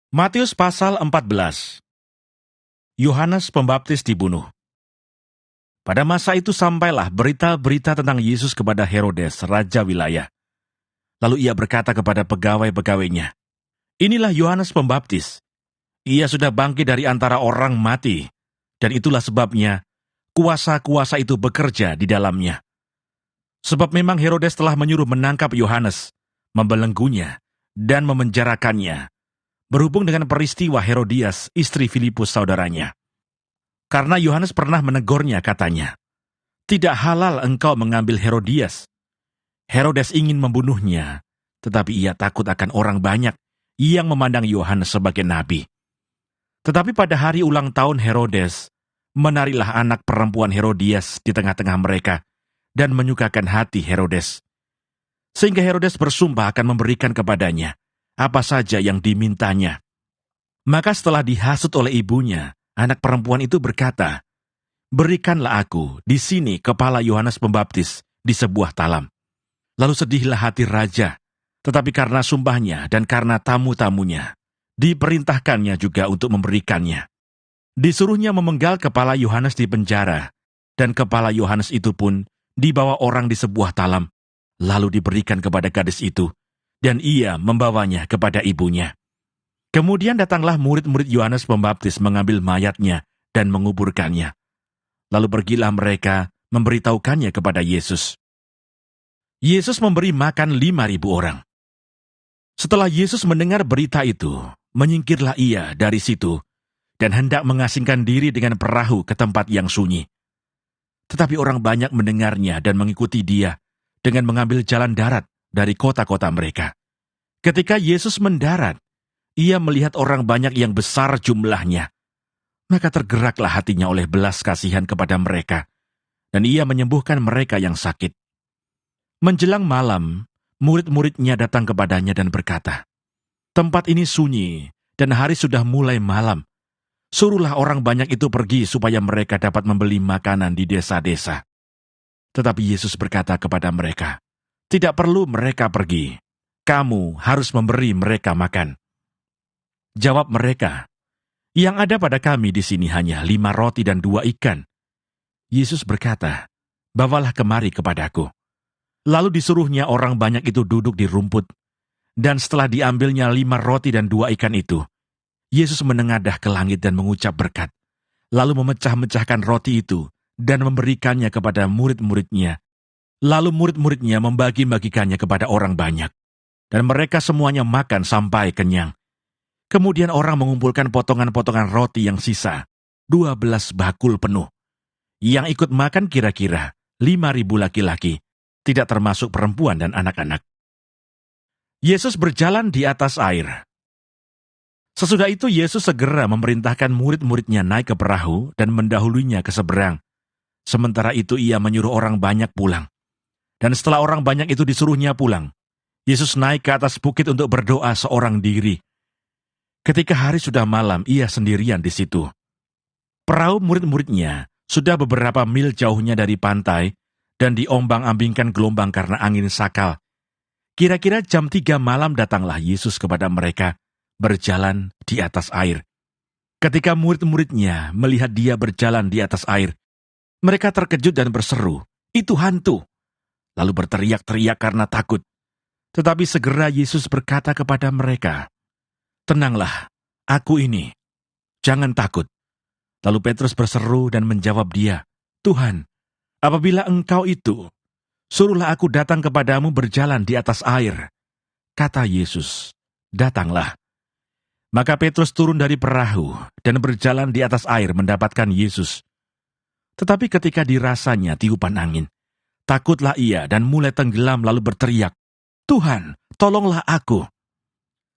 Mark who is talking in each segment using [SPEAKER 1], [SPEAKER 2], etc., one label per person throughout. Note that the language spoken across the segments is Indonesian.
[SPEAKER 1] Matius pasal 14. Yohanes Pembaptis dibunuh. Pada masa itu sampailah berita-berita tentang Yesus kepada Herodes, raja wilayah. Lalu ia berkata kepada pegawai-pegawainya, "Inilah Yohanes Pembaptis. Ia sudah bangkit dari antara orang mati, dan itulah sebabnya kuasa-kuasa itu bekerja di dalamnya. Sebab memang Herodes telah menyuruh menangkap Yohanes, membelenggunya, dan memenjarakannya, berhubung dengan peristiwa Herodias, istri Filipus saudaranya. Karena Yohanes pernah menegurnya, katanya, 'Tidak halal engkau mengambil Herodias.' Herodes ingin membunuhnya, tetapi ia takut akan orang banyak yang memandang Yohanes sebagai nabi. Tetapi pada hari ulang tahun Herodes, menarilah anak perempuan Herodias di tengah-tengah mereka, dan menyukakan hati Herodes. Sehingga Herodes bersumpah akan memberikan kepadanya apa saja yang dimintanya. Maka setelah dihasut oleh ibunya, anak perempuan itu berkata, 'Berikanlah aku di sini kepala Yohanes Pembaptis di sebuah talam.' Lalu sedihlah hati raja, tetapi karena sumpahnya dan karena tamu-tamunya, diperintahkannya juga untuk memberikannya. Disuruhnya memenggal kepala Yohanes di penjara, dan kepala Yohanes itu pun dibawa orang di sebuah talam, lalu diberikan kepada gadis itu, dan ia membawanya kepada ibunya. Kemudian datanglah murid-murid Yohanes Pembaptis mengambil mayatnya dan menguburkannya. Lalu pergilah mereka memberitahukannya kepada Yesus. Yesus memberi makan 5.000 orang. Setelah Yesus mendengar berita itu, menyingkirlah ia dari situ dan hendak mengasingkan diri dengan perahu ke tempat yang sunyi. Tetapi orang banyak mendengarnya dan mengikuti dia dengan mengambil jalan darat dari kota-kota mereka. Ketika Yesus mendarat, ia melihat orang banyak yang besar jumlahnya. Maka tergeraklah hatinya oleh belas kasihan kepada mereka, dan ia menyembuhkan mereka yang sakit. Menjelang malam, murid-muridnya datang kepadanya dan berkata, "Tempat ini sunyi, dan hari sudah mulai malam. Suruhlah orang banyak itu pergi supaya mereka dapat membeli makanan di desa-desa." Tetapi Yesus berkata kepada mereka, "Tidak perlu mereka pergi. Kamu harus memberi mereka makan." Jawab mereka, "Yang ada pada kami di sini hanya 5 roti dan 2 ikan. Yesus berkata, "Bawalah kemari kepadaku." Lalu disuruhnya orang banyak itu duduk di rumput, dan setelah diambilnya 5 roti dan 2 ikan itu, Yesus menengadah ke langit dan mengucap berkat, lalu memecah-mecahkan roti itu dan memberikannya kepada murid-muridnya. Lalu murid-muridnya membagi-bagikannya kepada orang banyak, dan mereka semuanya makan sampai kenyang. Kemudian orang mengumpulkan potongan-potongan roti yang sisa, 12 bakul penuh. Yang ikut makan kira-kira 5.000 laki-laki, tidak termasuk perempuan dan anak-anak. Yesus berjalan di atas air. Sesudah itu Yesus segera memerintahkan murid-muridnya naik ke perahu dan mendahulunya ke seberang. Sementara itu ia menyuruh orang banyak pulang. Dan setelah orang banyak itu disuruhnya pulang, Yesus naik ke atas bukit untuk berdoa seorang diri. Ketika hari sudah malam, ia sendirian di situ. Perahu murid-muridnya sudah beberapa mil jauhnya dari pantai dan diombang-ambingkan gelombang karena angin sakal. Kira-kira jam 3 malam datanglah Yesus kepada mereka, berjalan di atas air. Ketika murid-muridnya melihat dia berjalan di atas air, mereka terkejut dan berseru, "Itu hantu!" Lalu berteriak-teriak karena takut. Tetapi segera Yesus berkata kepada mereka, "Tenanglah, aku ini. Jangan takut." Lalu Petrus berseru dan menjawab dia, "Tuhan, apabila engkau itu, suruhlah aku datang kepadamu berjalan di atas air." Kata Yesus, "Datanglah." Maka Petrus turun dari perahu dan berjalan di atas air mendapatkan Yesus. Tetapi ketika dirasanya tiupan angin, takutlah ia dan mulai tenggelam lalu berteriak, "Tuhan, tolonglah aku."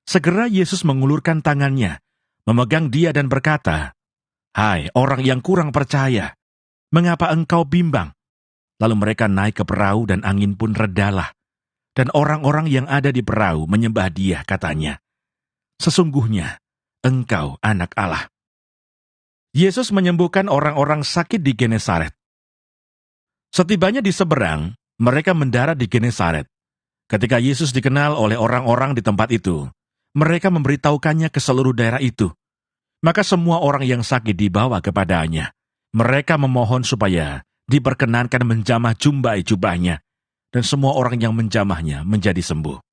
[SPEAKER 1] Segera Yesus mengulurkan tangannya, memegang dia dan berkata, "Hai orang yang kurang percaya, mengapa engkau bimbang?" Lalu mereka naik ke perahu dan angin pun redalah. Dan orang-orang yang ada di perahu menyembah dia, katanya, "Sesungguhnya engkau anak Allah." Yesus menyembuhkan orang-orang sakit di Genesaret. Setibanya di seberang, mereka mendarat di Genesaret. Ketika Yesus dikenal oleh orang-orang di tempat itu, mereka memberitahukannya ke seluruh daerah itu. Maka semua orang yang sakit dibawa kepadanya. Mereka memohon supaya diperkenankan menjamah jumbai jubahnya, dan semua orang yang menjamahnya menjadi sembuh.